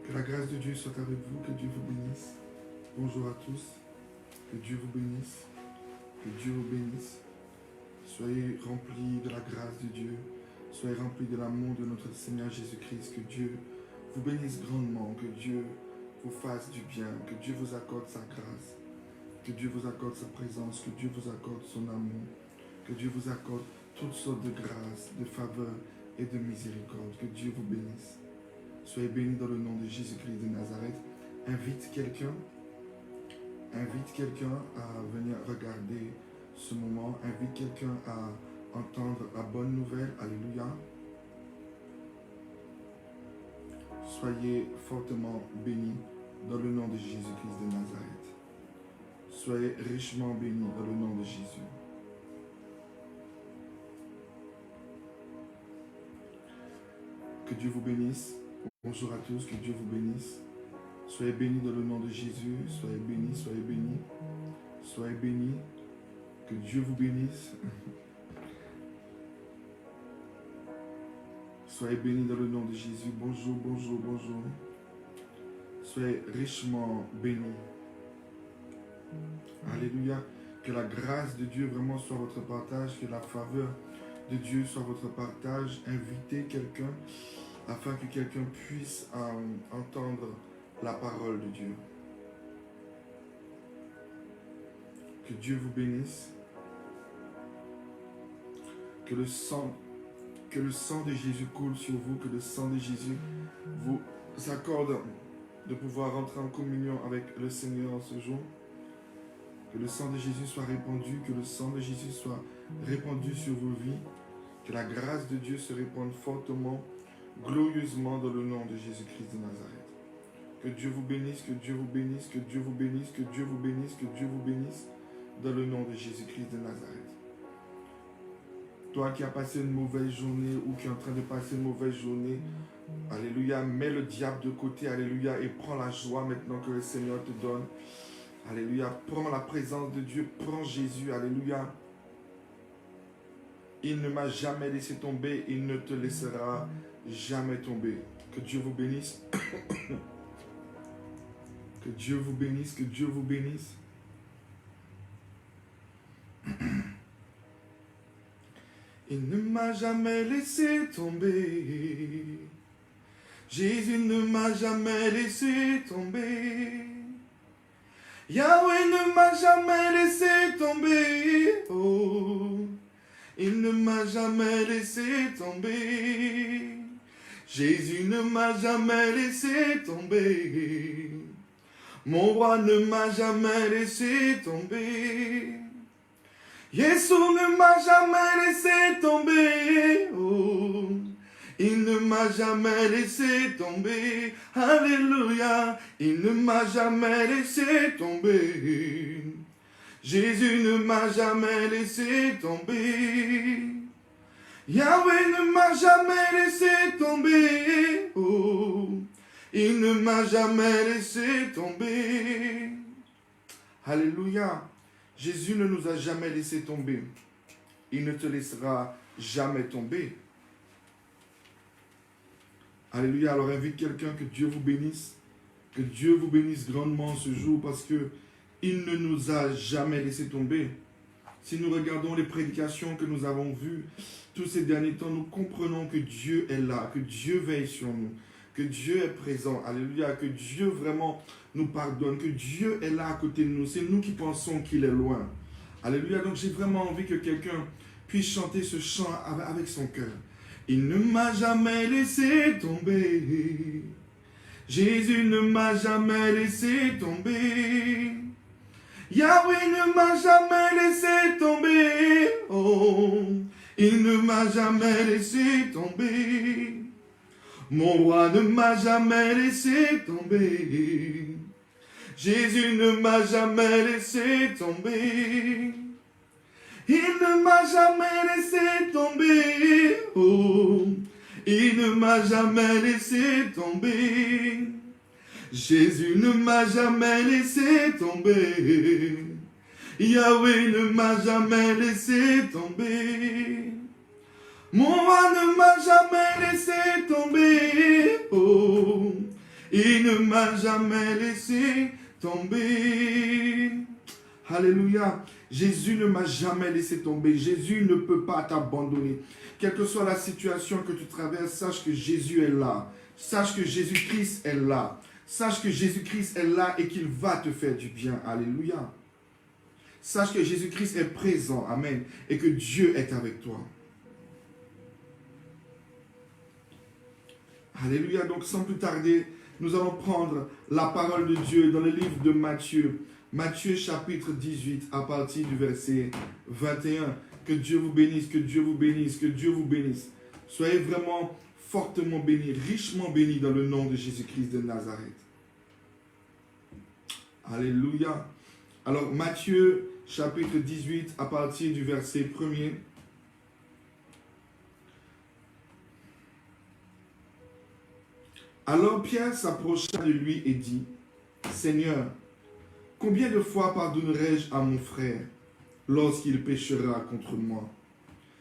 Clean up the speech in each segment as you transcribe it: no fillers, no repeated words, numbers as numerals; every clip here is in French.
Que la grâce de Dieu soit avec vous, que Dieu vous bénisse. Bonjour à tous, que Dieu vous bénisse, que Dieu vous bénisse. Soyez remplis de la grâce de Dieu, soyez remplis de l'amour de notre Seigneur Jésus-Christ. Que Dieu vous bénisse grandement, que Dieu vous fasse du bien, que Dieu vous accorde sa grâce, que Dieu vous accorde sa présence, que Dieu vous accorde son amour, que Dieu vous accorde toutes sortes de grâces, de faveurs et de miséricorde. Que Dieu vous bénisse. Soyez bénis dans le nom de Jésus-Christ de Nazareth. Invite quelqu'un à venir regarder ce moment. Invite quelqu'un à entendre la bonne nouvelle. Alléluia. Soyez fortement bénis dans le nom de Jésus-Christ de Nazareth. Soyez richement bénis dans le nom de Jésus. Que Dieu vous bénisse. Bonjour à tous, que Dieu vous bénisse. Soyez bénis dans le nom de Jésus. Soyez bénis, soyez bénis. Soyez bénis. Que Dieu vous bénisse. Soyez bénis dans le nom de Jésus. Bonjour, bonjour, bonjour. Soyez richement bénis. Alléluia. Que la grâce de Dieu vraiment soit votre partage. Que la faveur de Dieu soit votre partage. Invitez quelqu'un afin que quelqu'un puisse entendre la parole de Dieu. Que Dieu vous bénisse. Que le sang de Jésus coule sur vous, que le sang de Jésus vous accorde de pouvoir rentrer en communion avec le Seigneur en ce jour. Que le sang de Jésus soit répandu, que le sang de Jésus soit répandu sur vos vies. Que la grâce de Dieu se répande fortement, glorieusement dans le nom de Jésus-Christ de Nazareth. Que Dieu vous bénisse, que Dieu vous bénisse, que Dieu vous bénisse, que Dieu vous bénisse, que Dieu vous bénisse dans le nom de Jésus-Christ de Nazareth. Toi qui as passé une mauvaise journée ou qui es en train de passer une mauvaise journée, alléluia, mets le diable de côté, alléluia, et prends la joie maintenant que le Seigneur te donne. Alléluia, prends la présence de Dieu, prends Jésus, alléluia. Il ne m'a jamais laissé tomber, il ne te laissera jamais tomber. Que Dieu vous bénisse. Que Dieu vous bénisse, que Dieu vous bénisse. Il ne m'a jamais laissé tomber. Jésus ne m'a jamais laissé tomber. Yahweh ne m'a jamais laissé tomber. Oh, il ne m'a jamais laissé tomber. Jésus ne m'a jamais laissé tomber. Mon roi ne m'a jamais laissé tomber. Jésus ne m'a jamais laissé tomber. Oh, il ne m'a jamais laissé tomber. Alléluia, il ne m'a jamais laissé tomber. Jésus ne m'a jamais laissé tomber. Yahweh ne m'a jamais laissé tomber. Oh, il ne m'a jamais laissé tomber. Alléluia. Jésus ne nous a jamais laissé tomber. Il ne te laissera jamais tomber. Alléluia. Alors invite quelqu'un, que Dieu vous bénisse. Que Dieu vous bénisse grandement ce jour parce que il ne nous a jamais laissé tomber. Si nous regardons les prédications que nous avons vues tous ces derniers temps, nous comprenons que Dieu est là, que Dieu veille sur nous, que Dieu est présent. Alléluia. Que Dieu vraiment nous pardonne, que Dieu est là à côté de nous. C'est nous qui pensons qu'il est loin. Alléluia. Donc j'ai vraiment envie que quelqu'un puisse chanter ce chant avec son cœur. Il ne m'a jamais laissé tomber. Jésus ne m'a jamais laissé tomber. Yahweh ne m'a jamais laissé tomber. Oh, il ne m'a jamais laissé tomber. Mon roi ne m'a jamais laissé tomber. Jésus ne m'a jamais laissé tomber. Il ne m'a jamais laissé tomber. Oh, il ne m'a jamais laissé tomber. Jésus ne m'a jamais laissé tomber. Yahweh ne m'a jamais laissé tomber. Mon roi ne m'a jamais laissé tomber. Oh, Il ne m'a jamais laissé tomber. Alléluia. Jésus ne m'a jamais laissé tomber. Jésus ne peut pas t'abandonner. Quelle que soit la situation que tu traverses, sache que Jésus est là. Sache que Jésus-Christ est là. Sache que Jésus-Christ est là et qu'il va te faire du bien. Alléluia. Sache que Jésus-Christ est présent. Amen. Et que Dieu est avec toi. Alléluia. Donc sans plus tarder, nous allons prendre la parole de Dieu dans le livre de Matthieu. Matthieu chapitre 18 à partir du verset 21. Que Dieu vous bénisse, que Dieu vous bénisse, que Dieu vous bénisse. Soyez vraiment fortement bénis, richement bénis dans le nom de Jésus-Christ de Nazareth. Alléluia. Alors Matthieu chapitre 18 à partir du verset 1er. Alors Pierre s'approcha de lui et dit, Seigneur, combien de fois pardonnerai-je à mon frère lorsqu'il péchera contre moi?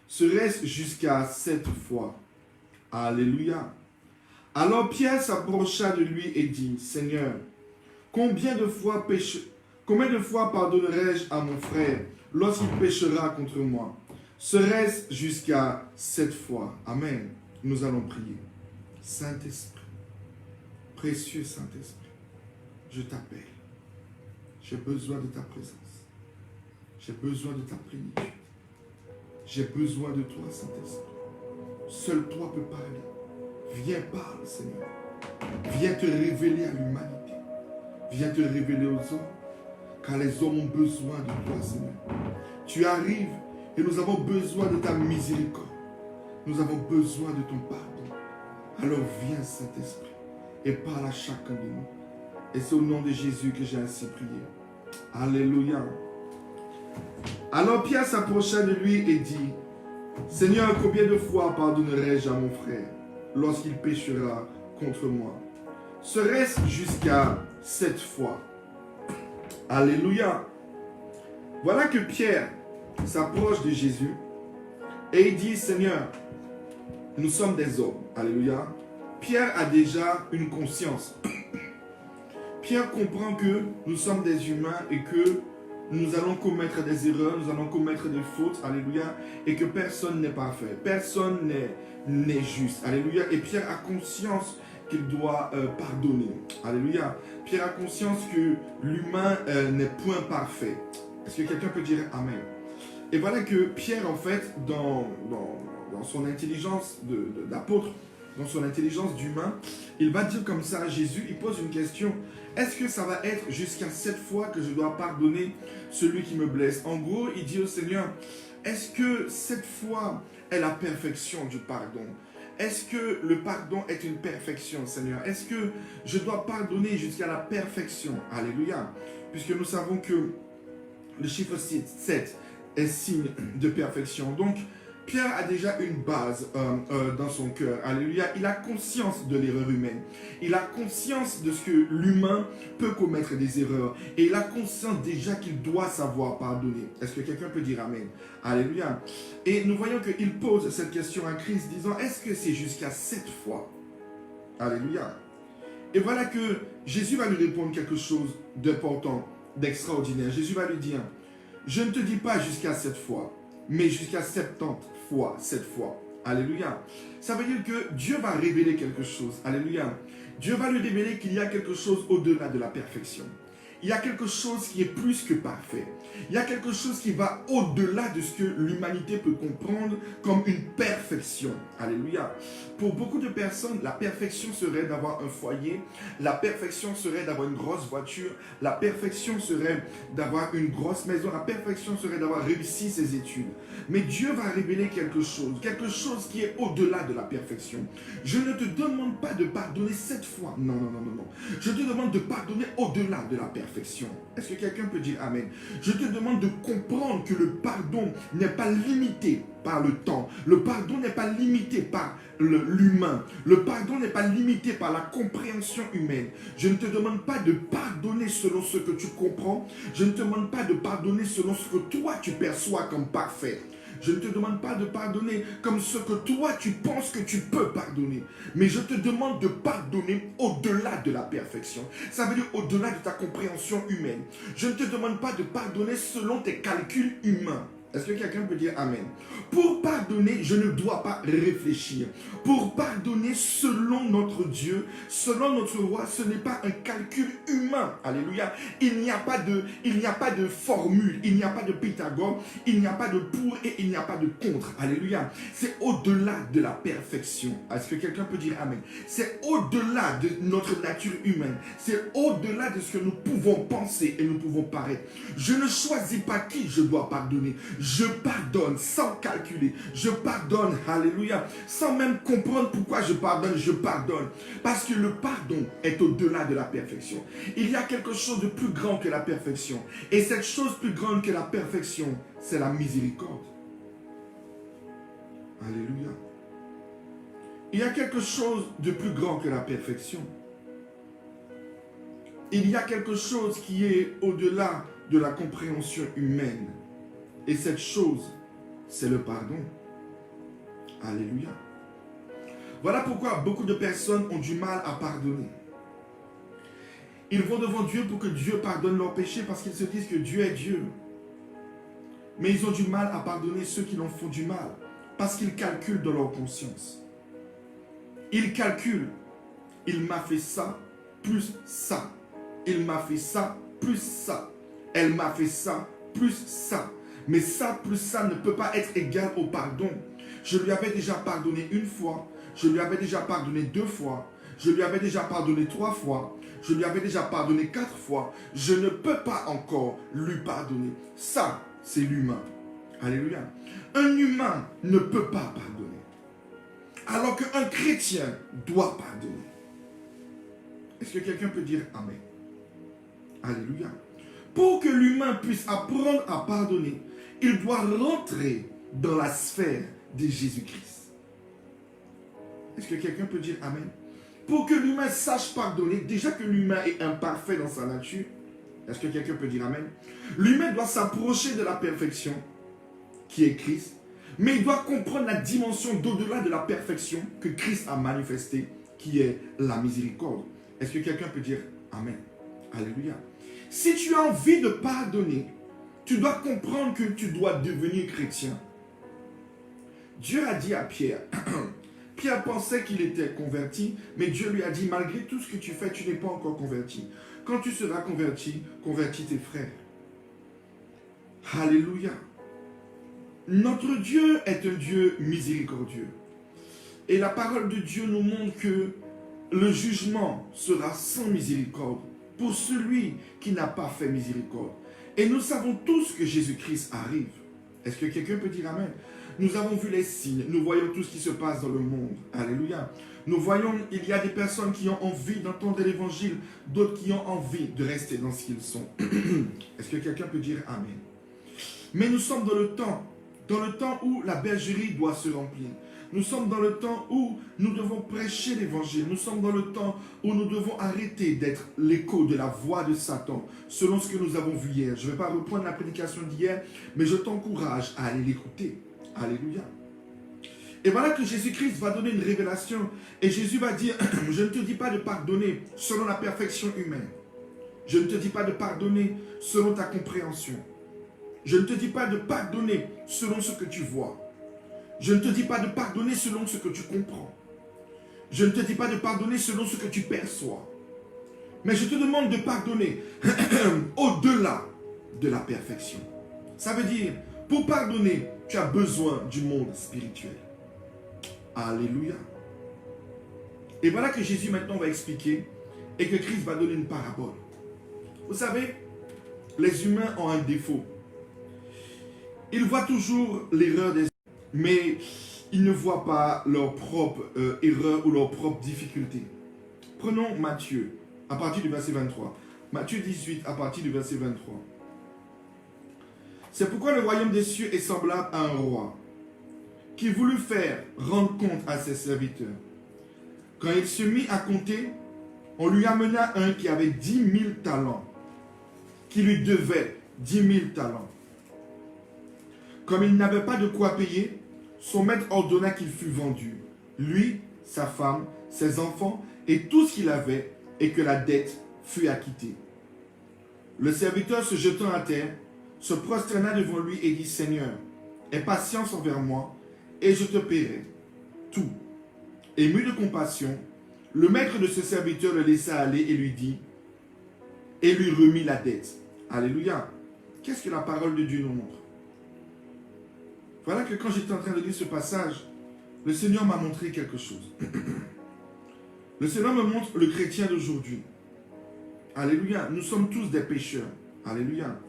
Serait-ce jusqu'à 7 fois? Alléluia. Alors Pierre s'approcha de lui et dit, Seigneur, combien de fois pardonnerai-je à mon frère lorsqu'il péchera contre moi? Serait-ce jusqu'à 7 fois? Amen. Nous allons prier. Saint-Esprit, précieux Saint-Esprit, je t'appelle. J'ai besoin de ta présence. J'ai besoin de ta plénitude. J'ai besoin de toi, Saint-Esprit. Seul toi peux parler. Viens parle, Seigneur. Viens te révéler à l'humanité. Viens te révéler aux hommes. Car les hommes ont besoin de toi, Seigneur. Tu arrives et nous avons besoin de ta miséricorde. Nous avons besoin de ton pardon. Alors viens, Saint-Esprit, et parle à chacun de nous. Et c'est au nom de Jésus que j'ai ainsi prié. Alléluia. Alors Pierre s'approcha de lui et dit, Seigneur, combien de fois pardonnerai-je à mon frère lorsqu'il péchera contre moi? Serait-ce jusqu'à 7 fois? Alléluia. Voilà que Pierre s'approche de Jésus et il dit, Seigneur, nous sommes des hommes. Alléluia. Pierre a déjà une conscience. Pierre comprend que nous sommes des humains et que nous allons commettre des erreurs, nous allons commettre des fautes, alléluia, et que personne n'est parfait, personne n'est juste, alléluia. Et Pierre a conscience qu'il doit pardonner, alléluia. Pierre a conscience que l'humain n'est point parfait. Est-ce que quelqu'un peut dire Amen? Et voilà que Pierre, en fait, dans son intelligence d'apôtre, dans son intelligence d'humain, il va dire comme ça à Jésus, il pose une question. Est-ce que ça va être jusqu'à 7 fois que je dois pardonner celui qui me blesse? En gros, il dit au Seigneur, est-ce que 7 fois est la perfection du pardon? Est-ce que le pardon est une perfection, Seigneur? Est-ce que je dois pardonner jusqu'à la perfection? Alléluia. Puisque nous savons que le chiffre 7 est signe de perfection. Donc, Pierre a déjà une base dans son cœur. Alléluia. Il a conscience de l'erreur humaine. Il a conscience de ce que l'humain peut commettre des erreurs. Et il a conscience déjà qu'il doit savoir pardonner. Est-ce que quelqu'un peut dire Amen? Alléluia. Et nous voyons qu'il pose cette question à Christ disant, est-ce que c'est jusqu'à 7 fois? Alléluia. Et voilà que Jésus va lui répondre quelque chose d'important, d'extraordinaire. Jésus va lui dire, je ne te dis pas jusqu'à 7 fois, mais jusqu'à 70 fois, 7 fois. Alléluia. Ça veut dire que Dieu va révéler quelque chose. Alléluia. Dieu va lui révéler qu'il y a quelque chose au-delà de la perfection. Il y a quelque chose qui est plus que parfait. Il y a quelque chose qui va au-delà de ce que l'humanité peut comprendre comme une perfection. Alléluia. Pour beaucoup de personnes, la perfection serait d'avoir un foyer. La perfection serait d'avoir une grosse voiture. La perfection serait d'avoir une grosse maison. La perfection serait d'avoir réussi ses études. Mais Dieu va révéler quelque chose qui est au-delà de la perfection. Je ne te demande pas de pardonner 7 fois. Non, non, non, non, non. Je te demande de pardonner au-delà de la perfection. Est-ce que quelqu'un peut dire Amen? Je te demande de comprendre que le pardon n'est pas limité par le temps. Le pardon n'est pas limité par l'humain. Le pardon n'est pas limité par la compréhension humaine. Je ne te demande pas de pardonner selon ce que tu comprends. Je ne te demande pas de pardonner selon ce que toi tu perçois comme parfait. Je ne te demande pas de pardonner comme ce que toi tu penses que tu peux pardonner. Mais je te demande de pardonner au-delà de la perfection. Ça veut dire au-delà de ta compréhension humaine. Je ne te demande pas de pardonner selon tes calculs humains. Est-ce que quelqu'un peut dire Amen? Pour pardonner, je ne dois pas réfléchir. Pour pardonner selon notre Dieu, selon notre roi, ce n'est pas un calcul humain. Alléluia. Il n'y a pas de formule, il n'y a pas de Pythagore, il n'y a pas de pour et il n'y a pas de contre. Alléluia. C'est au-delà de la perfection. Est-ce que quelqu'un peut dire Amen? C'est au-delà de notre nature humaine. C'est au-delà de ce que nous pouvons penser et nous pouvons paraître. Je ne choisis pas qui je dois pardonner. Je pardonne sans calculer. Je pardonne, alléluia, sans même comprendre pourquoi je pardonne. Je pardonne. Parce que le pardon est au-delà de la perfection. Il y a quelque chose de plus grand que la perfection. Et cette chose plus grande que la perfection, c'est la miséricorde. Alléluia. Il y a quelque chose de plus grand que la perfection. Il y a quelque chose qui est au-delà de la compréhension humaine. Et cette chose, c'est le pardon. Alléluia. Voilà pourquoi beaucoup de personnes ont du mal à pardonner. Ils vont devant Dieu pour que Dieu pardonne leurs péchés parce qu'ils se disent que Dieu est Dieu. Mais ils ont du mal à pardonner ceux qui leur font du mal parce qu'ils calculent dans leur conscience. Ils calculent. Il m'a fait ça, plus ça. Il m'a fait ça, plus ça. Elle m'a fait ça, plus ça. Mais ça plus ça ne peut pas être égal au pardon. Je lui avais déjà pardonné une fois. Je lui avais déjà pardonné 2 fois. Je lui avais déjà pardonné 3 fois. Je lui avais déjà pardonné 4 fois. Je ne peux pas encore lui pardonner. Ça, c'est l'humain. Alléluia. Un humain ne peut pas pardonner. Alors qu'un chrétien doit pardonner. Est-ce que quelqu'un peut dire Amen? Alléluia. Pour que l'humain puisse apprendre à pardonner, il doit rentrer dans la sphère de Jésus-Christ. Est-ce que quelqu'un peut dire Amen? Pour que l'humain sache pardonner, déjà que l'humain est imparfait dans sa nature, est-ce que quelqu'un peut dire Amen? L'humain doit s'approcher de la perfection, qui est Christ, mais il doit comprendre la dimension d'au-delà de la perfection que Christ a manifestée, qui est la miséricorde. Est-ce que quelqu'un peut dire Amen? Alléluia. Si tu as envie de pardonner, tu dois comprendre que tu dois devenir chrétien. Dieu a dit à Pierre, Pierre pensait qu'il était converti, mais Dieu lui a dit, malgré tout ce que tu fais, tu n'es pas encore converti. Quand tu seras converti, convertis tes frères. Alléluia. Notre Dieu est un Dieu miséricordieux. Et la parole de Dieu nous montre que le jugement sera sans miséricorde pour celui qui n'a pas fait miséricorde. Et nous savons tous que Jésus-Christ arrive. Est-ce que quelqu'un peut dire Amen? Nous avons vu les signes, nous voyons tout ce qui se passe dans le monde. Alléluia. Nous voyons, il y a des personnes qui ont envie d'entendre l'évangile, d'autres qui ont envie de rester dans ce qu'ils sont. Est-ce que quelqu'un peut dire Amen? Mais nous sommes dans le temps où la bergerie doit se remplir. Nous sommes dans le temps où nous devons prêcher l'évangile. Nous sommes dans le temps où nous devons arrêter d'être l'écho de la voix de Satan, selon ce que nous avons vu hier. Je ne vais pas reprendre la prédication d'hier, mais je t'encourage à aller l'écouter. Alléluia. Et voilà que Jésus-Christ va donner une révélation. Et Jésus va dire, je ne te dis pas de pardonner selon la perfection humaine. Je ne te dis pas de pardonner selon ta compréhension. Je ne te dis pas de pardonner selon ce que tu vois. Je ne te dis pas de pardonner selon ce que tu comprends. Je ne te dis pas de pardonner selon ce que tu perçois. Mais je te demande de pardonner au-delà de la perfection. Ça veut dire, pour pardonner, tu as besoin du monde spirituel. Alléluia. Et voilà que Jésus maintenant va expliquer et que Christ va donner une parabole. Vous savez, les humains ont un défaut. Ils voient toujours l'erreur des autres, mais ils ne voient pas leur propre erreur ou leur propre difficulté. Prenons Matthieu, à partir du verset 23. Matthieu 18, à partir du verset 23. C'est pourquoi le royaume des cieux est semblable à un roi qui voulut faire rendre compte à ses serviteurs. Quand il se mit à compter, on lui amena un qui avait 10 000 talents, qui lui devait 10 000 talents. Comme il n'avait pas de quoi payer, son maître ordonna qu'il fût vendu, lui, sa femme, ses enfants et tout ce qu'il avait, et que la dette fût acquittée. Le serviteur se jetant à terre, se prosterna devant lui et dit, Seigneur, aie patience envers moi, et je te paierai tout. Ému de compassion, le maître de ce serviteur le laissa aller et lui dit, et lui remit la dette. Alléluia. Qu'est-ce que la parole de Dieu nous montre? Voilà que quand j'étais en train de lire ce passage, le Seigneur m'a montré quelque chose. Le Seigneur me montre le chrétien d'aujourd'hui. Alléluia. Nous sommes tous des pécheurs. Alléluia.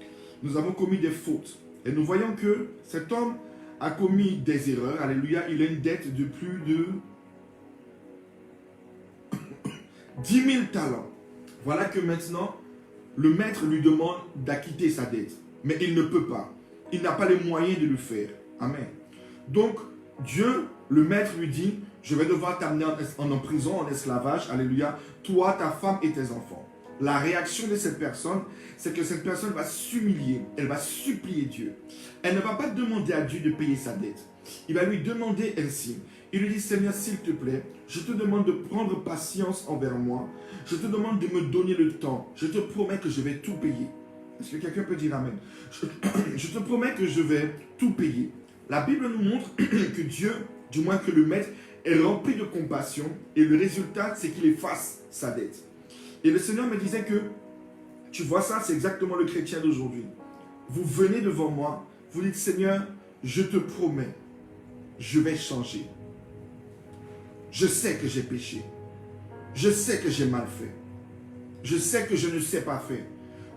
Nous avons commis des fautes. Et nous voyons que cet homme a commis des erreurs. Alléluia. Il a une dette de plus de 10 000 talents. Voilà que maintenant, le maître lui demande d'acquitter sa dette. Mais il ne peut pas. Il n'a pas les moyens de le faire. Amen. Donc, Dieu, le maître, lui dit, je vais devoir t'amener en prison, en esclavage. Alléluia. Toi, ta femme et tes enfants. La réaction de cette personne, c'est que cette personne va s'humilier. Elle va supplier Dieu. Elle ne va pas demander à Dieu de payer sa dette. Il va lui demander ainsi. Il lui dit, Seigneur, s'il te plaît, je te demande de prendre patience envers moi. Je te demande de me donner le temps. Je te promets que je vais tout payer. Est-ce que quelqu'un peut dire Amen? Je te promets que je vais tout payer. La Bible nous montre que Dieu, du moins que le maître, est rempli de compassion. Et le résultat, c'est qu'il efface sa dette. Et le Seigneur me disait que, tu vois ça, c'est exactement le chrétien d'aujourd'hui. Vous venez devant moi, vous dites, Seigneur, je te promets, je vais changer. Je sais que j'ai péché. Je sais que j'ai mal fait. Je sais que je ne sais pas faire.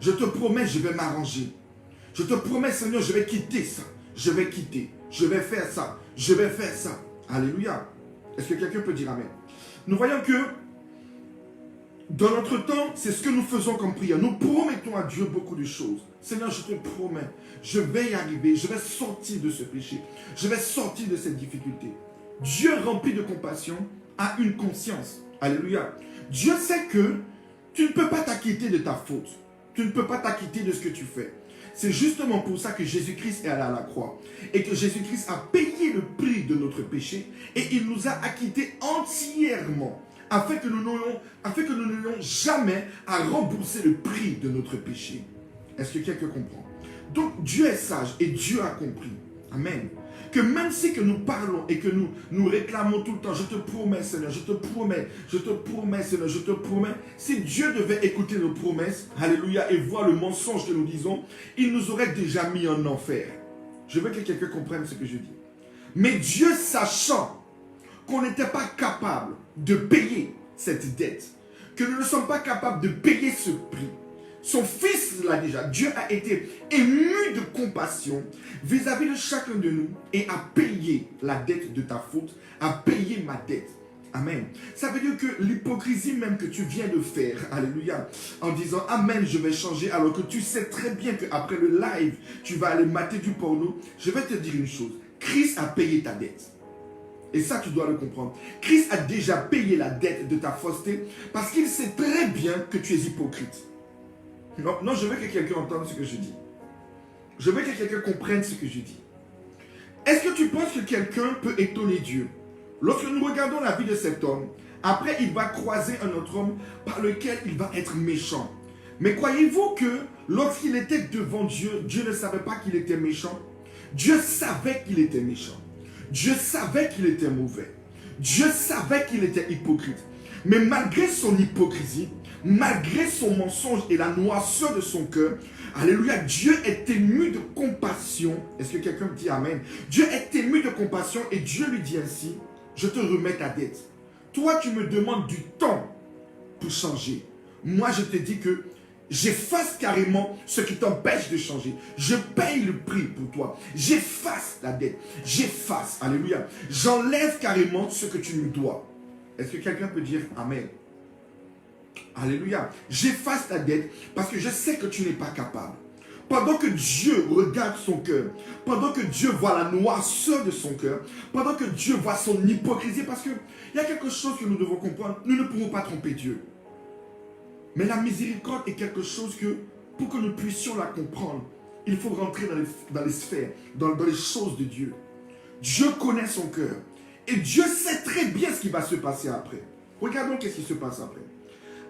Je te promets, je vais m'arranger. Je te promets, Seigneur, je vais quitter ça. Je vais quitter. Je vais faire ça. Je vais faire ça. Alléluia. Est-ce que quelqu'un peut dire Amen? Nous voyons que dans notre temps, c'est ce que nous faisons comme prière. Nous promettons à Dieu beaucoup de choses. Seigneur, je te promets, je vais y arriver. Je vais sortir de ce péché. Je vais sortir de cette difficulté. Dieu rempli de compassion a une conscience. Alléluia. Dieu sait que tu ne peux pas t'acquitter de ta faute. Tu ne peux pas t'acquitter de ce que tu fais. C'est justement pour ça que Jésus-Christ est allé à la croix. Et que Jésus-Christ a payé le prix de notre péché. Et il nous a acquittés entièrement. Afin que nous n'ayons jamais à rembourser le prix de notre péché. Est-ce que quelqu'un comprend? Donc Dieu est sage et Dieu a compris. Amen. Que même si que nous parlons et que nous réclamons tout le temps, je te promets Seigneur, je te promets Seigneur, je te promets. Si Dieu devait écouter nos promesses, alléluia, et voir le mensonge que nous disons, il nous aurait déjà mis en enfer. Je veux que quelqu'un comprenne ce que je dis. Mais Dieu, sachant qu'on n'était pas capable de payer cette dette, que nous ne sommes pas capables de payer ce prix, son fils l'a déjà. Dieu a été ému de compassion vis-à-vis de chacun de nous et a payé la dette de ta faute, a payé ma dette. Amen. Ça veut dire que l'hypocrisie même que tu viens de faire, alléluia, en disant Amen, je vais changer, alors que tu sais très bien qu'après le live, tu vas aller mater du porno. Je vais te dire une chose, Christ a payé ta dette. Et ça, tu dois le comprendre. Christ a déjà payé la dette de ta fausseté parce qu'il sait très bien que tu es hypocrite. Non, je veux que quelqu'un entende ce que je dis. Je veux que quelqu'un comprenne ce que je dis. Est-ce que tu penses que quelqu'un peut étonner Dieu? Lorsque nous regardons la vie de cet homme, après il va croiser un autre homme par lequel il va être méchant. Mais croyez-vous que lorsqu'il était devant Dieu, Dieu ne savait pas qu'il était méchant? Dieu savait qu'il était méchant. Dieu savait qu'il était mauvais. Dieu savait qu'il était hypocrite. Mais malgré son hypocrisie, malgré son mensonge et la noirceur de son cœur, alléluia, Dieu est ému de compassion. Est-ce que quelqu'un me dit Amen? Dieu est ému de compassion et Dieu lui dit ainsi, je te remets ta dette. Toi, tu me demandes du temps pour changer. Moi, je te dis que j'efface carrément ce qui t'empêche de changer. Je paye le prix pour toi. J'efface la dette. J'efface, alléluia. J'enlève carrément ce que tu me dois. Est-ce que quelqu'un peut dire Amen? Alléluia. J'efface ta dette parce que je sais que tu n'es pas capable. Pendant que Dieu regarde son cœur, pendant que Dieu voit la noirceur de son cœur, pendant que Dieu voit son hypocrisie, parce qu'il y a quelque chose que nous devons comprendre, nous ne pouvons pas tromper Dieu. Mais la miséricorde est quelque chose que, pour que nous puissions la comprendre, il faut rentrer dans les sphères, dans les choses de Dieu. Dieu connaît son cœur. Et Dieu sait très bien ce qui va se passer après. Regardons qu'est-ce qui se passe après.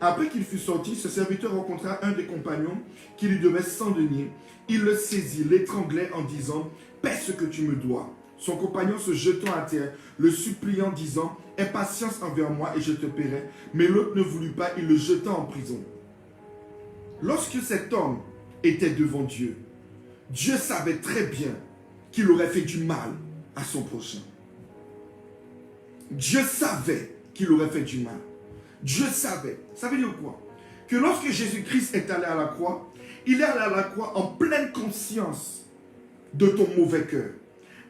Après qu'il fut sorti, ce serviteur rencontra un des compagnons qui lui devait 100 deniers. Il le saisit, l'étranglait en disant « Paie ce que tu me dois ». Son compagnon se jetant à terre, le suppliant, disant « Aie patience envers moi et je te paierai ». Mais l'autre ne voulut pas, il le jeta en prison. Lorsque cet homme était devant Dieu, Dieu savait très bien qu'il aurait fait du mal à son prochain. Dieu savait qu'il aurait fait du mal. Dieu savait. Ça veut dire quoi? Que lorsque Jésus-Christ est allé à la croix, il est allé à la croix en pleine conscience de ton mauvais cœur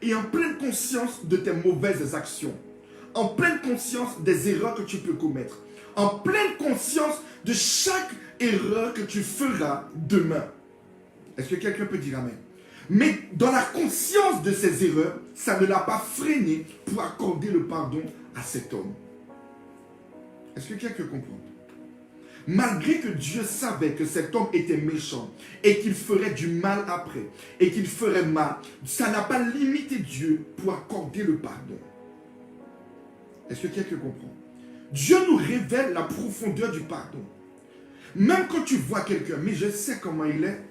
et en pleine conscience de tes mauvaises actions, en pleine conscience des erreurs que tu peux commettre, en pleine conscience de chaque erreur que tu feras demain. Est-ce que quelqu'un peut dire amen? Mais dans la conscience de ces erreurs, ça ne l'a pas freiné pour accorder le pardon à cet homme. Est-ce que quelqu'un comprend? Malgré que Dieu savait que cet homme était méchant et qu'il ferait du mal après et qu'il ferait mal, ça n'a pas limité Dieu pour accorder le pardon. Est-ce que quelqu'un comprend? Dieu nous révèle la profondeur du pardon. Même quand tu vois quelqu'un, mais je sais comment il est.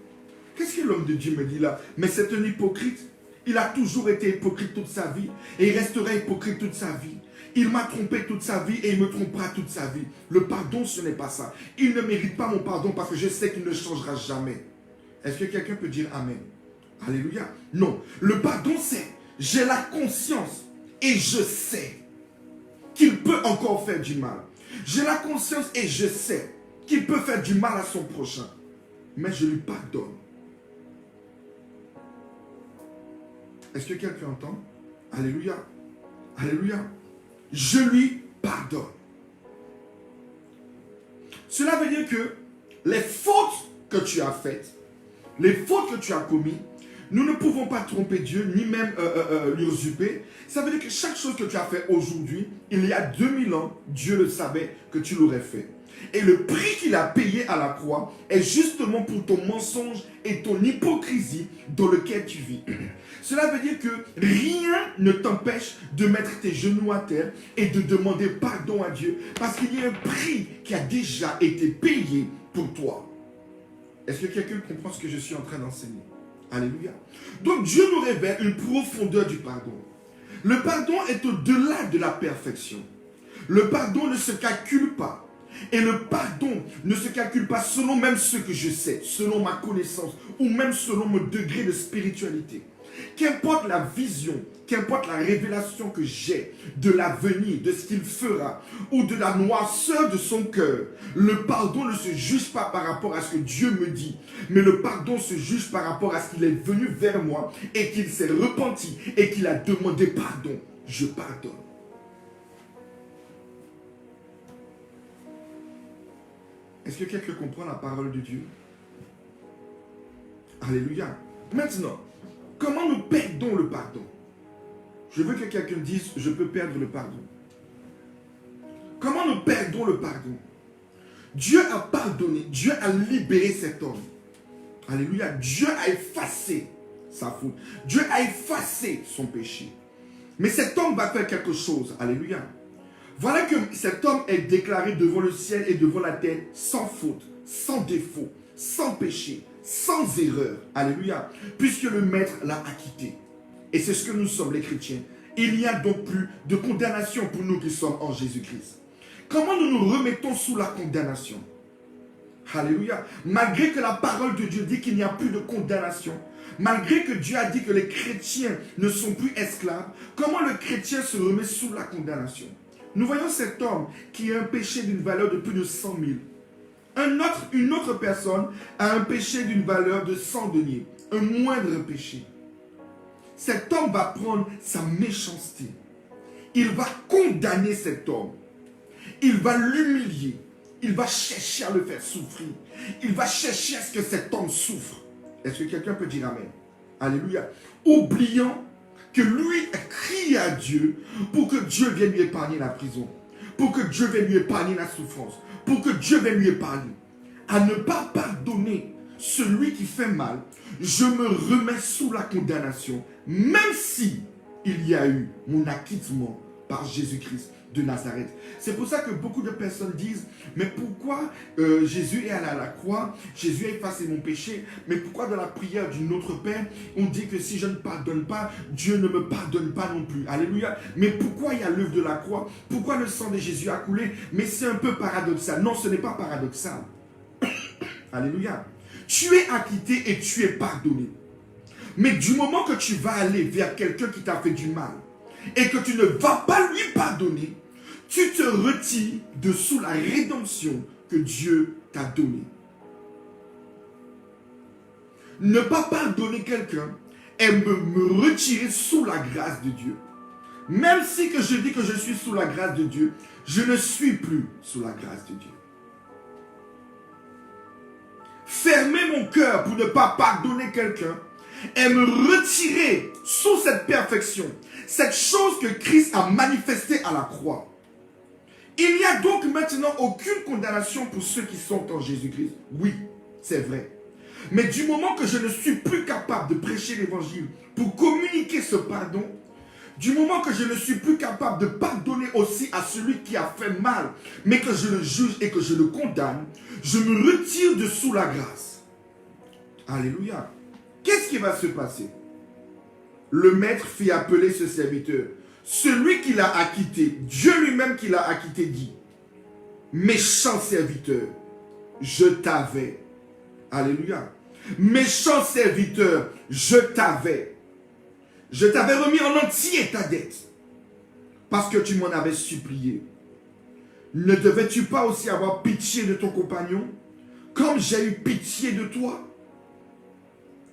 Qu'est-ce que l'homme de Dieu me dit là? Mais c'est un hypocrite. Il a toujours été hypocrite toute sa vie et il restera hypocrite toute sa vie. Il m'a trompé toute sa vie et il me trompera toute sa vie. Le pardon, ce n'est pas ça. Il ne mérite pas mon pardon parce que je sais qu'il ne changera jamais. Est-ce que quelqu'un peut dire amen? Alléluia. Non. Le pardon, c'est j'ai la conscience et je sais qu'il peut encore faire du mal. J'ai la conscience et je sais qu'il peut faire du mal à son prochain. Mais je lui pardonne. Est-ce que quelqu'un entend? Alléluia. Alléluia. Je lui pardonne. Cela veut dire que les fautes que tu as faites, les fautes que tu as commises, nous ne pouvons pas tromper Dieu, ni même l'usurper. Ça veut dire que chaque chose que tu as fait aujourd'hui, il y a 2000 ans, Dieu le savait que tu l'aurais fait. Et le prix qu'il a payé à la croix est justement pour ton mensonge et ton hypocrisie dans lequel tu vis. Cela veut dire que rien ne t'empêche de mettre tes genoux à terre et de demander pardon à Dieu parce qu'il y a un prix qui a déjà été payé pour toi. Est-ce que quelqu'un comprend ce que je suis en train d'enseigner? Alléluia. Donc Dieu nous révèle une profondeur du pardon. Le pardon est au-delà de la perfection. Le pardon ne se calcule pas. Et le pardon ne se calcule pas selon même ce que je sais, selon ma connaissance ou même selon mon degré de spiritualité. Qu'importe la vision, qu'importe la révélation que j'ai de l'avenir, de ce qu'il fera ou de la noirceur de son cœur, le pardon ne se juge pas par rapport à ce que Dieu me dit, mais le pardon se juge par rapport à ce qu'il est venu vers moi et qu'il s'est repenti et qu'il a demandé pardon. Je pardonne. Est-ce que quelqu'un comprend la parole de Dieu? Alléluia. Maintenant, comment nous perdons le pardon? Je veux que quelqu'un dise, je peux perdre le pardon. Comment nous perdons le pardon? Dieu a pardonné, Dieu a libéré cet homme. Alléluia. Dieu a effacé sa faute. Dieu a effacé son péché. Mais cet homme va faire quelque chose. Alléluia. Voilà que cet homme est déclaré devant le ciel et devant la terre sans faute, sans défaut, sans péché, sans erreur. Alléluia. Puisque le Maître l'a acquitté. Et c'est ce que nous sommes les chrétiens. Il n'y a donc plus de condamnation pour nous qui sommes en Jésus-Christ. Comment nous nous remettons sous la condamnation? Alléluia. Malgré que la parole de Dieu dit qu'il n'y a plus de condamnation, malgré que Dieu a dit que les chrétiens ne sont plus esclaves, comment le chrétien se remet sous la condamnation? Nous voyons cet homme qui a un péché d'une valeur de plus de 100 000. Une autre personne a un péché d'une valeur de 100 deniers, un moindre péché. Cet homme va prendre sa méchanceté. Il va condamner cet homme. Il va l'humilier. Il va chercher à le faire souffrir. Il va chercher à ce que cet homme souffre. Est-ce que quelqu'un peut dire amen? Alléluia. Oubliant que lui a crié à Dieu pour que Dieu vienne lui épargner la prison, pour que Dieu vienne lui épargner la souffrance, pour que Dieu vienne lui épargner. À ne pas pardonner celui qui fait mal, je me remets sous la condamnation, même si il y a eu mon acquittement par Jésus-Christ de Nazareth. C'est pour ça que beaucoup de personnes disent, mais pourquoi Jésus est allé à la croix, Jésus a effacé mon péché, mais pourquoi dans la prière du Notre Père, on dit que si je ne pardonne pas, Dieu ne me pardonne pas non plus. Alléluia. Mais pourquoi il y a l'œuvre de la croix? Pourquoi le sang de Jésus a coulé? Mais c'est un peu paradoxal. Non, ce n'est pas paradoxal. Alléluia. Tu es acquitté et tu es pardonné. Mais du moment que tu vas aller vers quelqu'un qui t'a fait du mal et que tu ne vas pas lui pardonner, tu te retires de sous la rédemption que Dieu t'a donnée. Ne pas pardonner quelqu'un est me retirer sous la grâce de Dieu. Même si que je dis que je suis sous la grâce de Dieu, je ne suis plus sous la grâce de Dieu. Fermer mon cœur pour ne pas pardonner quelqu'un et me retirer sous cette perfection, cette chose que Christ a manifestée à la croix. Il n'y a donc maintenant aucune condamnation pour ceux qui sont en Jésus-Christ. Oui, c'est vrai. Mais du moment que je ne suis plus capable de prêcher l'évangile pour communiquer ce pardon, du moment que je ne suis plus capable de pardonner aussi à celui qui a fait mal, mais que je le juge et que je le condamne, je me retire de sous la grâce. Alléluia. Qu'est-ce qui va se passer? Le maître fit appeler ce serviteur. Celui qui l'a acquitté, Dieu lui-même qui l'a acquitté dit, méchant serviteur, je t'avais. Alléluia. Méchant serviteur, je t'avais. Je t'avais remis en entier ta dette parce que tu m'en avais supplié. Ne devais-tu pas aussi avoir pitié de ton compagnon comme j'ai eu pitié de toi?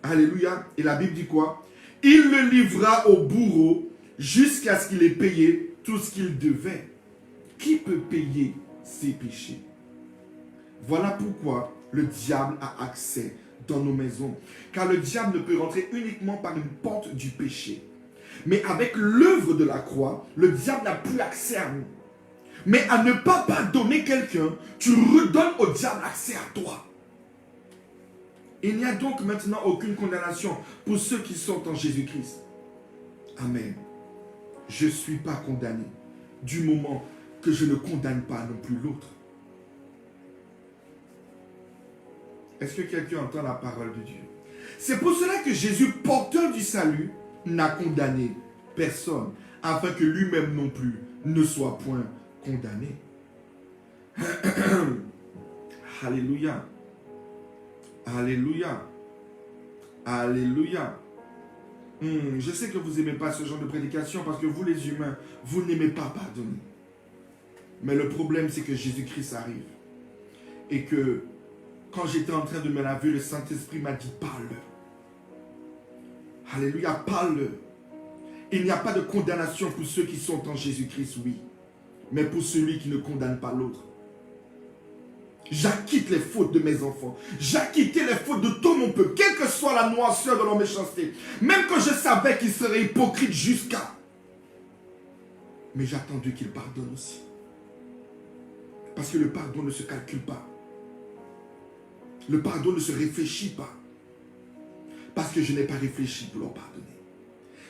Alléluia. Et la Bible dit quoi? Il le livra au bourreau jusqu'à ce qu'il ait payé tout ce qu'il devait. Qui peut payer ses péchés? Voilà pourquoi le diable a accès dans nos maisons. Car le diable ne peut rentrer uniquement par une porte du péché. Mais avec l'œuvre de la croix, le diable n'a plus accès à nous. Mais à ne pas pardonner quelqu'un, tu redonnes au diable accès à toi. Il n'y a donc maintenant aucune condamnation pour ceux qui sont en Jésus-Christ. Amen. Je ne suis pas condamné du moment que je ne condamne pas non plus l'autre. Est-ce que quelqu'un entend la parole de Dieu? C'est pour cela que Jésus, porteur du salut, n'a condamné personne, afin que lui-même non plus ne soit point condamné. Alléluia. Alléluia. Alléluia. Je sais que vous n'aimez pas ce genre de prédication parce que vous les humains, vous n'aimez pas pardonner. Mais le problème c'est que Jésus-Christ arrive. Et que quand j'étais en train de me laver, le Saint-Esprit m'a dit parle. Alléluia, parle. Il n'y a pas de condamnation pour ceux qui sont en Jésus-Christ, oui. Mais pour celui qui ne condamne pas l'autre. J'acquitte les fautes de mes enfants. J'acquitte les fautes de tout mon peuple, quelle que soit la noirceur de leur méchanceté. Même quand je savais qu'ils seraient hypocrites jusqu'à. Mais j'ai attendu qu'ils pardonnent aussi. Parce que le pardon ne se calcule pas. Le pardon ne se réfléchit pas. Parce que je n'ai pas réfléchi pour leur pardonner.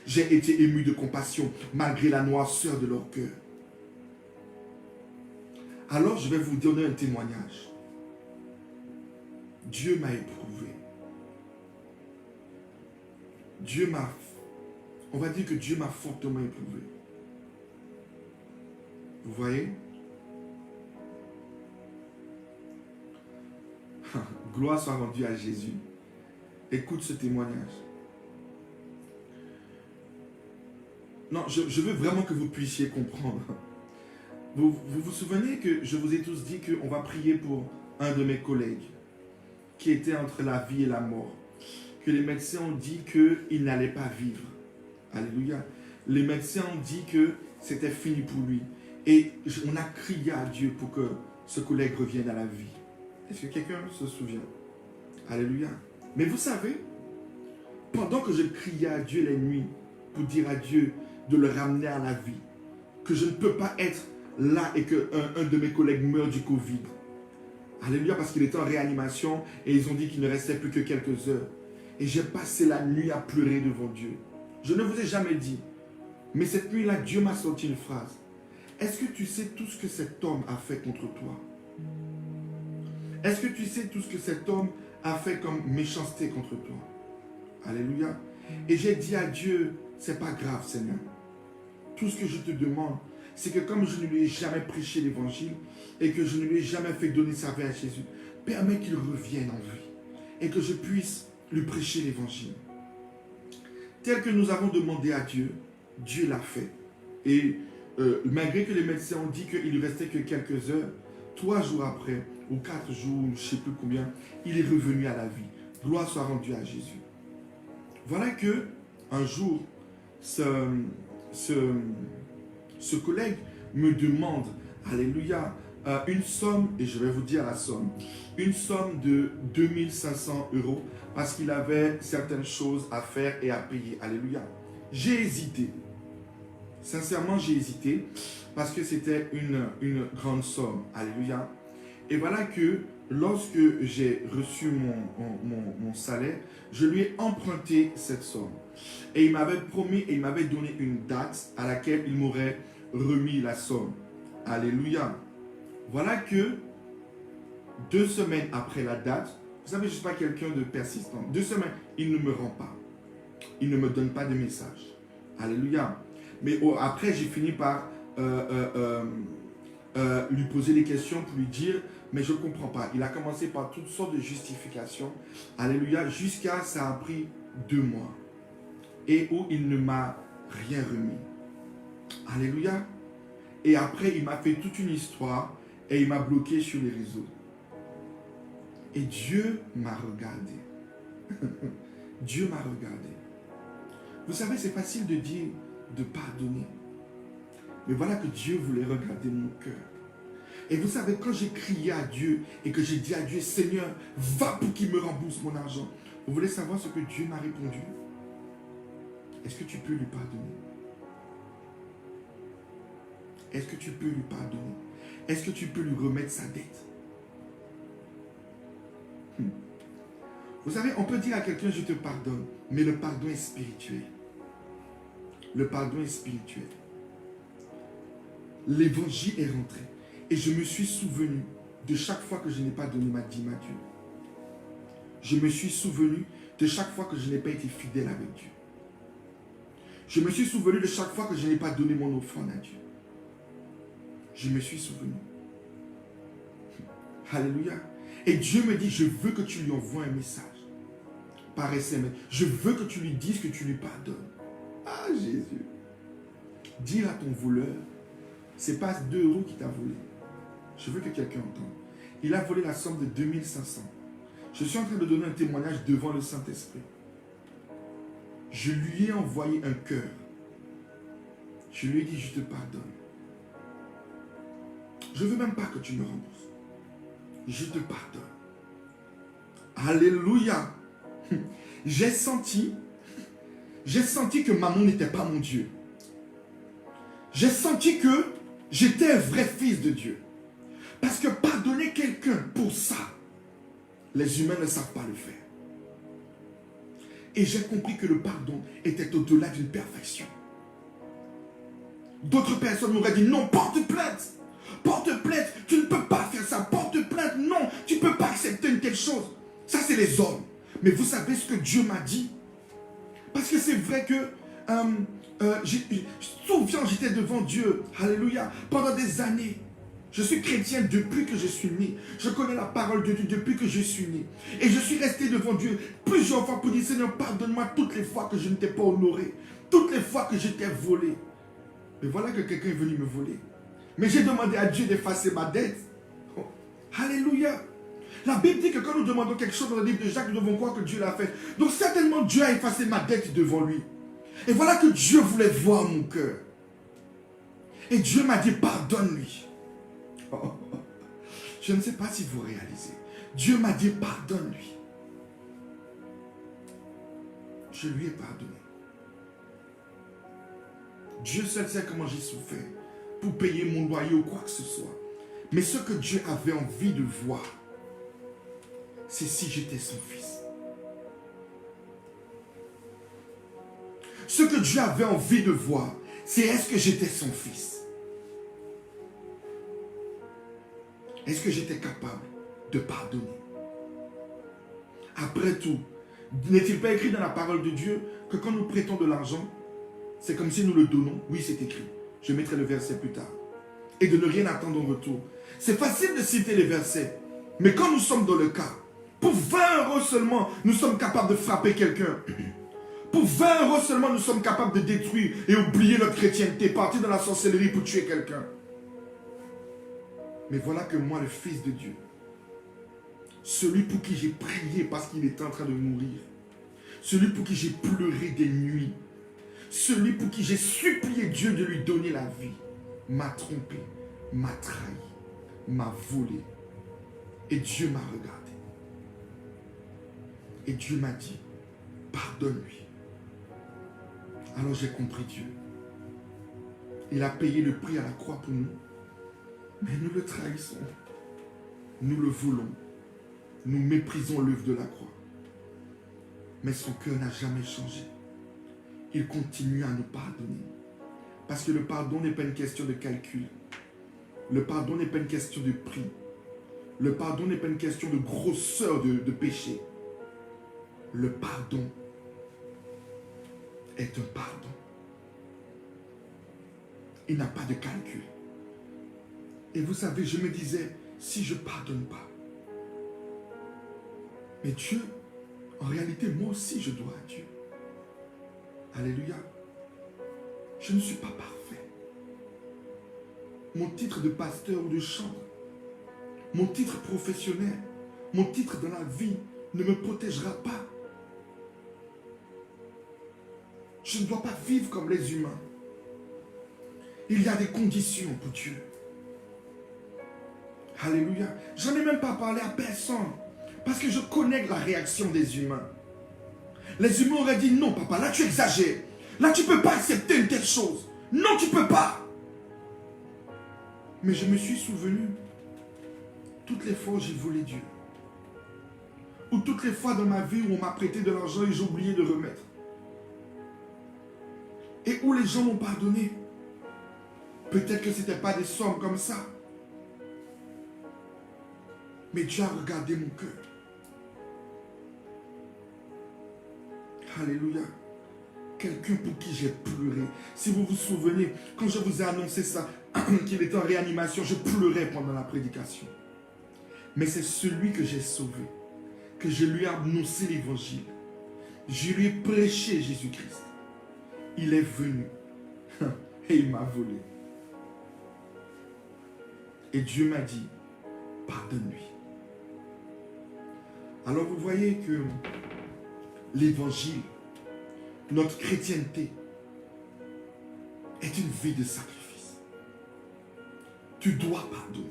J'ai été ému de compassion malgré la noirceur de leur cœur. Alors je vais vous donner un témoignage. Dieu m'a éprouvé. On va dire que Dieu m'a fortement éprouvé. Vous voyez? Gloire soit rendue à Jésus. Écoute ce témoignage. Non, je veux vraiment que vous puissiez comprendre. Vous vous souvenez que je vous ai tous dit qu'on va prier pour un de mes collègues qui était entre la vie et la mort. Que les médecins ont dit qu'il n'allait pas vivre. Alléluia. Les médecins ont dit que c'était fini pour lui. Et on a crié à Dieu pour que ce collègue revienne à la vie. Est-ce que quelqu'un se souvient? Alléluia. Mais vous savez, pendant que je criais à Dieu les nuits pour dire à Dieu de le ramener à la vie, que je ne peux pas être là et qu'un de mes collègues meurt du Covid. Alléluia, parce qu'il était en réanimation et ils ont dit qu'il ne restait plus que quelques heures. Et j'ai passé la nuit à pleurer devant Dieu. Je ne vous ai jamais dit, mais cette nuit-là, Dieu m'a sorti une phrase. Est-ce que tu sais tout ce que cet homme a fait contre toi? Est-ce que tu sais tout ce que cet homme a fait comme méchanceté contre toi? Alléluia. Et j'ai dit à Dieu, c'est pas grave, Seigneur. Tout ce que je te demande, c'est que comme je ne lui ai jamais prêché l'évangile et que je ne lui ai jamais fait donner sa vie à Jésus, permets qu'il revienne en vie et que je puisse lui prêcher l'évangile. Tel que nous avons demandé à Dieu, Dieu l'a fait. Et malgré que les médecins ont dit qu'il ne restait que quelques heures, 3 jours après, ou 4 jours, je ne sais plus combien, il est revenu à la vie. Gloire soit rendue à Jésus. Voilà que un jour, ce collègue me demande, alléluia, une somme, et je vais vous dire la somme, une somme de 2500 € parce qu'il avait certaines choses à faire et à payer. Alléluia. J'ai hésité. Sincèrement, j'ai hésité parce que c'était une grande somme. Alléluia. Et voilà que lorsque j'ai reçu mon salaire, je lui ai emprunté cette somme. Et il m'avait promis et il m'avait donné une date à laquelle il m'aurait remis la somme. Alléluia. Voilà que 2 semaines après la date, vous savez, je ne suis pas quelqu'un de persistant. 2 semaines, il ne me rend pas. Il ne me donne pas de message. Alléluia. Mais après, j'ai fini par lui poser des questions pour lui dire, mais je ne comprends pas. Il a commencé par toutes sortes de justifications. Alléluia. Jusqu'à ça a pris 2 mois. Et où il ne m'a rien remis. Alléluia. Et après, il m'a fait toute une histoire et il m'a bloqué sur les réseaux. Et Dieu m'a regardé. Dieu m'a regardé. Vous savez, c'est facile de dire de pardonner. Mais voilà que Dieu voulait regarder mon cœur. Et vous savez, quand j'ai crié à Dieu et que j'ai dit à Dieu, Seigneur, va pour qu'il me rembourse mon argent. Vous voulez savoir ce que Dieu m'a répondu? Est-ce que tu peux lui pardonner? Est-ce que tu peux lui pardonner? Est-ce que tu peux lui remettre sa dette? Vous savez, on peut dire à quelqu'un, je te pardonne, mais le pardon est spirituel. Le pardon est spirituel. L'évangile est rentré. Et je me suis souvenu de chaque fois que je n'ai pas donné ma dîme à Dieu. Je me suis souvenu de chaque fois que je n'ai pas été fidèle avec Dieu. Je me suis souvenu de chaque fois que je n'ai pas donné mon offrande à Dieu. Je me suis souvenu. Alléluia. Et Dieu me dit, je veux que tu lui envoies un message par SMS. Je veux que tu lui dises que tu lui pardonnes. Ah, Jésus. Dire à ton voleur, ce n'est pas 2 € qui t'a volé. Je veux que quelqu'un entende. Il a volé la somme de 2500. Je suis en train de donner un témoignage devant le Saint-Esprit. Je lui ai envoyé un cœur. Je lui ai dit, je te pardonne. Je ne veux même pas que tu me rembourses. Je te pardonne. Alléluia. J'ai senti que maman n'était pas mon Dieu. J'ai senti que j'étais un vrai fils de Dieu. Parce que pardonner quelqu'un pour ça, les humains ne savent pas le faire. Et j'ai compris que le pardon était au-delà d'une perfection. D'autres personnes m'auraient dit, non, porte plainte. Porte plainte, tu ne peux pas faire ça. Porte plainte, non, tu ne peux pas accepter une telle chose. Ça, c'est les hommes. Mais vous savez ce que Dieu m'a dit? Parce que c'est vrai que souvent j'étais devant Dieu, alléluia, pendant des années. Je suis chrétien depuis que je suis né. Je connais la parole de Dieu depuis que je suis né. Et je suis resté devant Dieu plusieurs fois pour dire, Seigneur, pardonne-moi toutes les fois que je ne t'ai pas honoré. Toutes les fois que je t'ai volé. Mais voilà que quelqu'un est venu me voler. Mais j'ai demandé à Dieu d'effacer ma dette. Oh, alléluia. La Bible dit que quand nous demandons quelque chose dans le livre de Jacques, nous devons croire que Dieu l'a fait. Donc certainement Dieu a effacé ma dette devant lui. Et voilà que Dieu voulait voir mon cœur. Et Dieu m'a dit, pardonne-lui. Oh, je ne sais pas si vous réalisez. Dieu m'a dit, pardonne-lui. Je lui ai pardonné. Dieu seul sait comment j'ai souffert pour payer mon loyer ou quoi que ce soit. Mais ce que Dieu avait envie de voir, c'est si j'étais son fils. Ce que Dieu avait envie de voir, c'est est-ce que j'étais son fils? Est-ce que j'étais capable de pardonner? Après tout, n'est-il pas écrit dans la parole de Dieu que quand nous prêtons de l'argent, c'est comme si nous le donnons? Oui, c'est écrit. Je mettrai le verset plus tard. Et de ne rien attendre en retour. C'est facile de citer les versets. Mais quand nous sommes dans le cas, pour 20 euros seulement, nous sommes capables de frapper quelqu'un. Pour 20 euros seulement, nous sommes capables de détruire et oublier notre chrétienté, partir dans la sorcellerie pour tuer quelqu'un. Mais voilà que moi, le Fils de Dieu, celui pour qui j'ai prié parce qu'il était en train de mourir, celui pour qui j'ai pleuré des nuits, celui pour qui j'ai supplié Dieu de lui donner la vie, m'a trompé, m'a trahi, m'a volé. Et Dieu m'a regardé. Et Dieu m'a dit, pardonne-lui. Alors j'ai compris Dieu. Il a payé le prix à la croix pour nous. Mais nous le trahissons. Nous le volons. Nous méprisons l'œuvre de la croix. Mais son cœur n'a jamais changé. Il continue à nous pardonner. Parce que le pardon n'est pas une question de calcul. Le pardon n'est pas une question de prix. Le pardon n'est pas une question de grosseur de péché. Le pardon est un pardon. Il n'a pas de calcul. Et vous savez, je me disais, si je ne pardonne pas, mais Dieu, en réalité, moi aussi, je dois à Dieu. Alléluia. Je ne suis pas parfait. Mon titre de pasteur ou de chantre, mon titre professionnel, mon titre dans la vie ne me protégera pas. Je ne dois pas vivre comme les humains. Il y a des conditions pour Dieu. Alléluia. Je n'en ai même pas parlé à personne. Parce que je connais la réaction des humains. Les humains auraient dit, non papa, là tu exagères. Là tu ne peux pas accepter une telle chose. Non, tu ne peux pas. Mais je me suis souvenu, toutes les fois où j'ai volé Dieu, ou toutes les fois dans ma vie où on m'a prêté de l'argent et j'ai oublié de remettre, et où les gens m'ont pardonné. Peut-être que ce n'était pas des sommes comme ça. Mais Dieu a regardé mon cœur. Alléluia. Quelqu'un pour qui j'ai pleuré. Si vous vous souvenez, quand je vous ai annoncé ça, qu'il était en réanimation, je pleurais pendant la prédication. Mais c'est celui que j'ai sauvé, que je lui ai annoncé l'évangile. Je lui ai prêché Jésus-Christ. Il est venu et il m'a volé. Et Dieu m'a dit, pardonne-lui. Alors vous voyez que l'évangile, notre chrétienté, est une vie de sacrifice. Tu dois pardonner.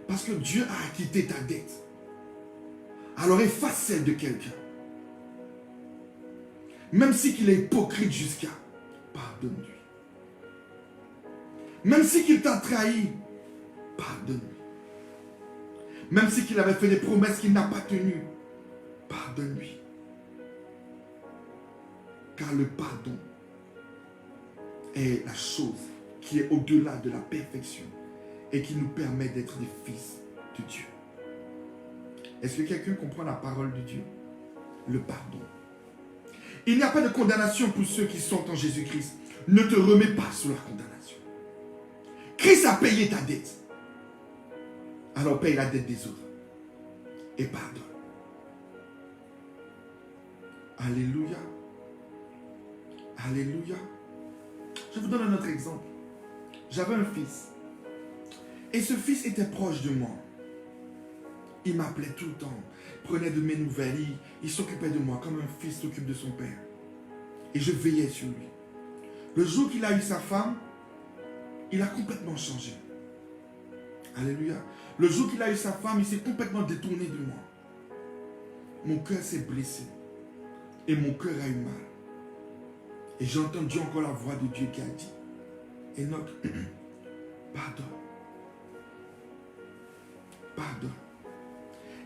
Parce que Dieu a acquitté ta dette. Alors efface celle de quelqu'un. Même si qu'il est hypocrite jusqu'à, pardonne-lui. Même si qu'il t'a trahi, pardonne-lui. Même si qu'il avait fait des promesses qu'il n'a pas tenues, pardonne-lui. Car le pardon est la chose qui est au-delà de la perfection et qui nous permet d'être des fils de Dieu. Est-ce que quelqu'un comprend la parole de Dieu? Le pardon. Il n'y a pas de condamnation pour ceux qui sont en Jésus-Christ. Ne te remets pas sous la condamnation. Christ a payé ta dette. Alors paye la dette des autres. Et pardonne. Alléluia. Alléluia. Je vous donne un autre exemple. J'avais un fils. Et ce fils était proche de moi. Il m'appelait tout le temps. Il prenait de mes nouvelles. Il s'occupait de moi comme un fils s'occupe de son père. Et je veillais sur lui. Le jour qu'il a eu sa femme, il a complètement changé. Alléluia. Le jour qu'il a eu sa femme, il s'est complètement détourné de moi. Mon cœur s'est blessé. Et mon cœur a eu mal. Et j'ai entendu encore la voix de Dieu qui a dit, Enoch, pardonne. Pardonne.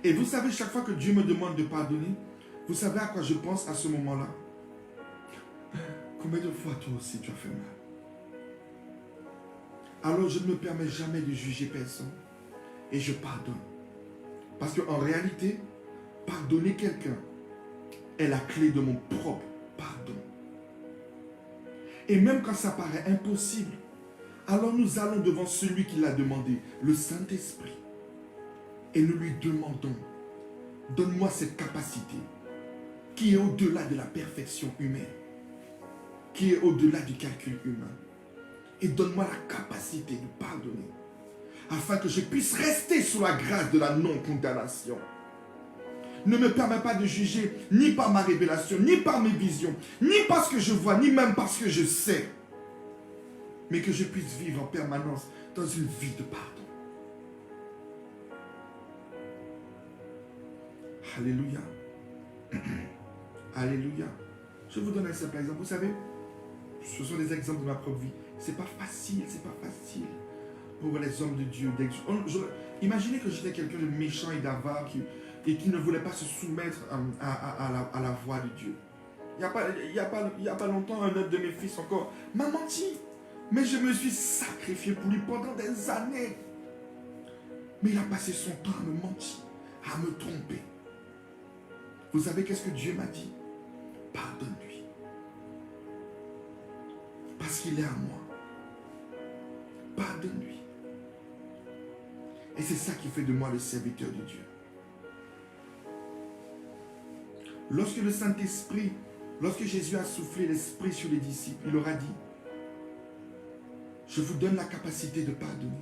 Et vous savez, chaque fois que Dieu me demande de pardonner, vous savez à quoi je pense à ce moment-là? Combien de fois toi aussi tu as fait mal? Alors je ne me permets jamais de juger personne. Et je pardonne. Parce qu'en réalité, pardonner quelqu'un est la clé de mon propre pardon. Et même quand ça paraît impossible, alors nous allons devant celui qui l'a demandé, le Saint-Esprit. Et nous lui demandons, donne-moi cette capacité qui est au-delà de la perfection humaine, qui est au-delà du calcul humain. Et donne-moi la capacité de pardonner, afin que je puisse rester sous la grâce de la non-condamnation. Ne me permets pas de juger ni par ma révélation, ni par mes visions, ni par ce que je vois, ni même par ce que je sais, mais que je puisse vivre en permanence dans une vie de pardon. Alléluia. Alléluia. Je vous donne un simple exemple. Vous savez, ce sont des exemples de ma propre vie. C'est pas facile pour les hommes de Dieu. Imaginez que j'étais quelqu'un de méchant et d'avare et qui ne voulait pas se soumettre à la voix de Dieu. Il y a pas longtemps, un autre de mes fils encore m'a menti. Mais je me suis sacrifié pour lui pendant des années. Mais il a passé son temps à me mentir, à me tromper. Vous savez qu'est-ce que Dieu m'a dit? Pardonne-lui. Parce qu'il est à moi. Pardonne-lui. Et c'est ça qui fait de moi le serviteur de Dieu. Lorsque le Saint-Esprit, lorsque Jésus a soufflé l'Esprit sur les disciples, il leur a dit, je vous donne la capacité de pardonner.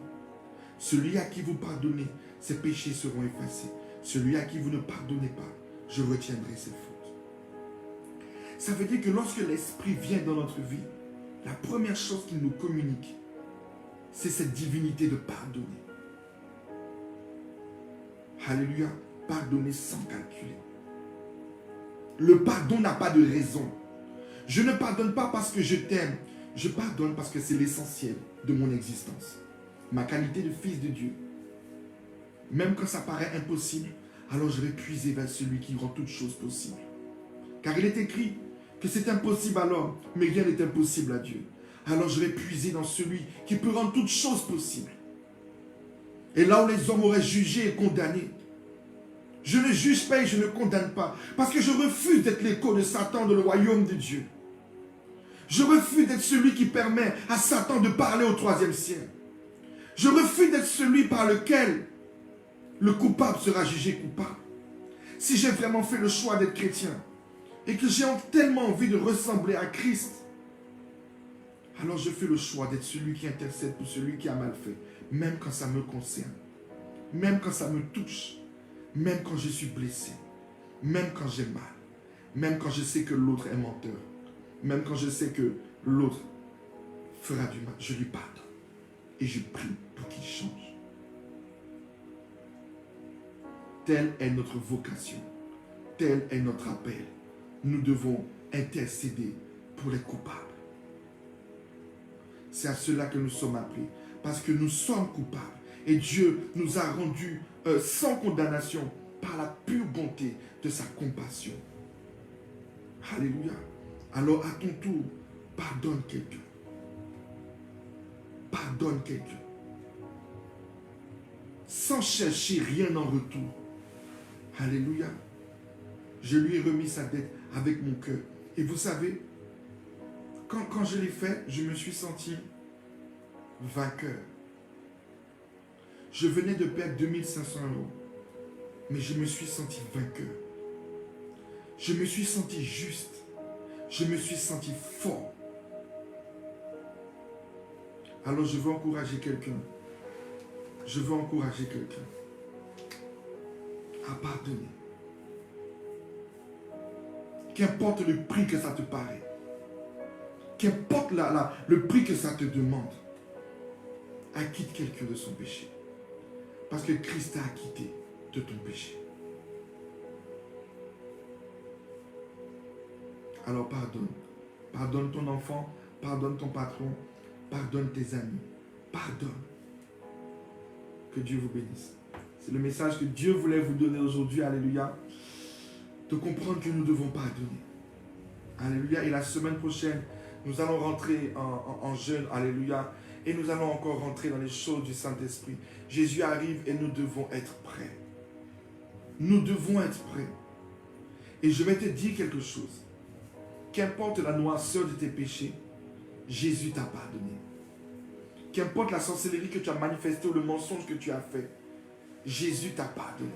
Celui à qui vous pardonnez, ses péchés seront effacés. Celui à qui vous ne pardonnez pas, je retiendrai ses fautes. Ça veut dire que lorsque l'Esprit vient dans notre vie, la première chose qu'il nous communique, c'est cette divinité de pardonner. Alléluia. Pardonner sans calculer. Le pardon n'a pas de raison. Je ne pardonne pas parce que je t'aime. Je pardonne parce que c'est l'essentiel de mon existence. Ma qualité de fils de Dieu. Même quand ça paraît impossible, alors je vais puiser vers celui qui rend toutes choses possibles. Car il est écrit que c'est impossible à l'homme, mais rien n'est impossible à Dieu. Alors je vais puiser dans celui qui peut rendre toutes choses possibles. Et là où les hommes auraient jugé et condamné, je ne juge pas et je ne condamne pas. Parce que je refuse d'être l'écho de Satan dans le royaume de Dieu. Je refuse d'être celui qui permet à Satan de parler au troisième ciel. Je refuse d'être celui par lequel le coupable sera jugé coupable. Si j'ai vraiment fait le choix d'être chrétien et que j'ai tellement envie de ressembler à Christ, alors je fais le choix d'être celui qui intercède pour celui qui a mal fait, même quand ça me concerne, même quand ça me touche, même quand je suis blessé, même quand j'ai mal, même quand je sais que l'autre est menteur, même quand je sais que l'autre fera du mal, je lui pardonne et je prie pour qu'il change. Telle est notre vocation, tel est notre appel. Nous devons intercéder pour les coupables. C'est à cela que nous sommes appelés, parce que nous sommes coupables. Et Dieu nous a rendus sans condamnation par la pure bonté de sa compassion. Alléluia. Alors à ton tour, pardonne quelqu'un. Pardonne quelqu'un. Sans chercher rien en retour. Alléluia. Je lui ai remis sa dette avec mon cœur. Et vous savez, quand je l'ai fait, je me suis senti vainqueur. Je venais de perdre 2500 €, mais je me suis senti vainqueur. Je me suis senti juste. Je me suis senti fort. Alors je veux encourager quelqu'un. Je veux encourager quelqu'un à pardonner. Qu'importe le prix que ça te paraît. Qu'importe le prix que ça te demande. Acquitte quelqu'un de son péché. Parce que Christ t'a acquitté de ton péché. Alors pardonne. Pardonne ton enfant, pardonne ton patron, pardonne tes amis. Pardonne. Que Dieu vous bénisse. C'est le message que Dieu voulait vous donner aujourd'hui, alléluia, de comprendre que nous devons pardonner. Alléluia. Et la semaine prochaine, nous allons rentrer en jeûne, alléluia, et nous allons encore rentrer dans les choses du Saint-Esprit. Jésus arrive et nous devons être prêts. Nous devons être prêts. Et je vais te dire quelque chose. Qu'importe la noirceur de tes péchés, Jésus t'a pardonné. Qu'importe la sorcellerie que tu as manifestée ou le mensonge que tu as fait, Jésus t'a pardonné.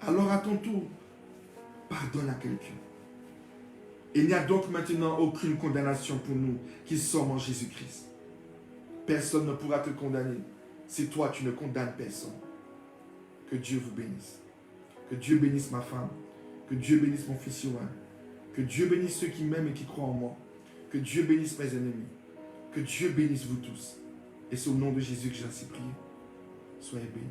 Alors à ton tour, pardonne à quelqu'un. Il n'y a donc maintenant aucune condamnation pour nous qui sommes en Jésus-Christ. Personne ne pourra te condamner si toi tu ne condamnes personne. Que Dieu vous bénisse. Que Dieu bénisse ma femme. Que Dieu bénisse mon fils Yohan. Que Dieu bénisse ceux qui m'aiment et qui croient en moi. Que Dieu bénisse mes ennemis. Que Dieu bénisse vous tous. Et c'est au nom de Jésus que j'ai ainsi prié. Soyez bénis.